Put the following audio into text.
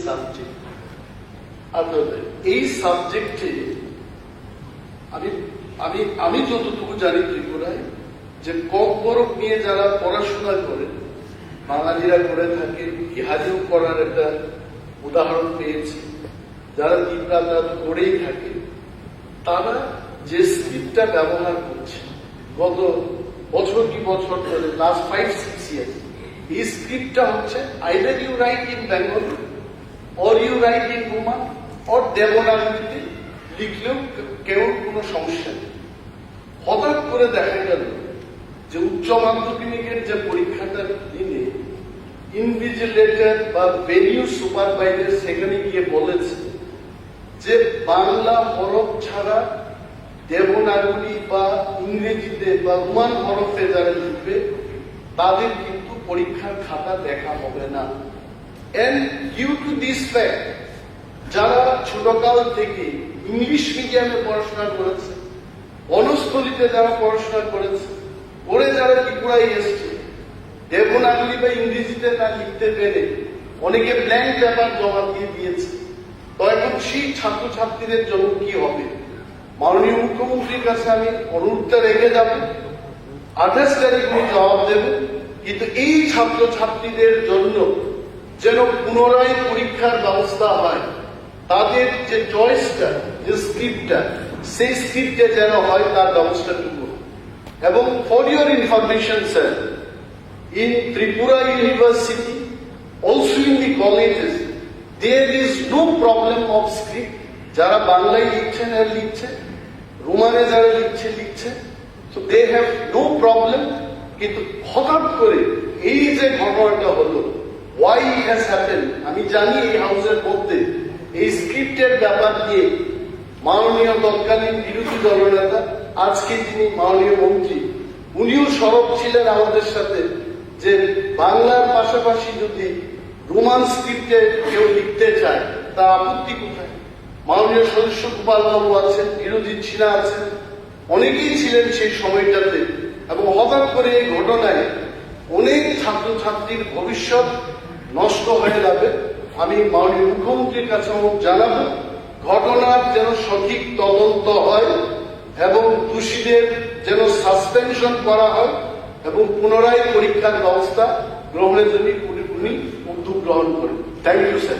Subject. এই সাবজেক্টে আমি যতটুকু জানি ত্রিপুরায় যে কক বরফ নিয়ে যারা পড়াশোনা করেন বাঙালিরা করে থাকেন, বিহারিও করার একটা উদাহরণ পেয়েছি, যারা দিনরাত করেই থাকে, তারা যে স্ক্রিপ্টটা ব্যবহার করছে গত বছর কি বছর ধরে, লাস্ট 5-6 years, এই স্ক্রিপ্টটা হচ্ছে either you write in Bengali or you write in Roman or দেবনাগরীতে লিখলেও কেউ কোনো সমস্যা নেই। হঠাৎ করে দেখা গেল যে উচ্চ মাধ্যমিকের যে পরীক্ষাটার দিনে ইনভিজিলেটর বা ভেনিউ সুপারভাইজার সেখানে গিয়ে বলেছে যে বাংলা হরফ ছাড়া দেবনাগরী বা ইংরেজিতে বা রোমান হরফে যারা লিখবে তাদের কিন্তু পরীক্ষার খাতা দেখা হবে না। And due to this fact, যারা ছোটকাল থেকে ইংলিশ মিডিয়ামে পড়াশোনা করেছে, বনস্থলীতে যারা পড়াশোনা করেছে, পরে যারা ত্রিপুরায় এসছে, দেবনাগরী বা ইংরেজিতে না লিখতে পেরে অনেকে ব্ল্যাঙ্ক পেপার জমা দিয়ে দিয়েছে। তো এখন সেই ছাত্রছাত্রীদের জন্য কি হবে? মাননীয় মুখ্যমন্ত্রীর কাছে আমি অনুরোধটা রেখে যাব, 28 তারিখ উনি জবাব দেবেন, কিন্তু এই ছাত্রছাত্রীদের জন্য যেন পুনরায় পরীক্ষার ব্যবস্থা হয়, তাদের যে চয়েসটা, যে স্ক্রিপ্টটা, সেই স্ক্রিপ্টে যেন হয় তার ব্যবস্থাটুকু। এবং for your information sir, in Tripura University also in the colleges there is no problem of script. যারা বাংলায় লিখছেন আর লিখছে, রোমানে যারা লিখছে, so they have no problem. কিন্তু হঠাৎ করে এই যে ঘটনাটা হলো, why it has happened, আমি জানি এই হাউসের মধ্যে এই স্ক্রিপ্টের ব্যাপার দিয়ে মাননীয় তৎকালীন বিরোধী দলনেতা, আজকে যিনি মাননীয় মন্ত্রী, উনিও সরব ছিলেন আমাদের সাথে যে বাংলার পাশাপাশি যদি রোমান স্ক্রিপ্টে কেউ লিখতে চায় তা আপত্তি কোথায়। মাননীয় সদস্য গোপাল বাবু আছেন, বিরোধী ছিনা আছেন, অনেকেই ছিলেন সেই সময়টাতে। এবং হঠাৎ করে এই ঘটনায় অনেক ছাত্রছাত্রীর ভবিষ্যৎ নষ্ট হয়ে যাবে। আমি মাননীয় মুখ্যমন্ত্রীর কাছে জানাবো, ঘটনার যেন সঠিক তদন্ত হয় এবং দোষীদের যেন সাসপেনশন করা হয় এবং পুনরায় পরীক্ষার ব্যবস্থা গ্রহণের জন্য উনি উদ্যোগ গ্রহণ করেন। Thank you sir.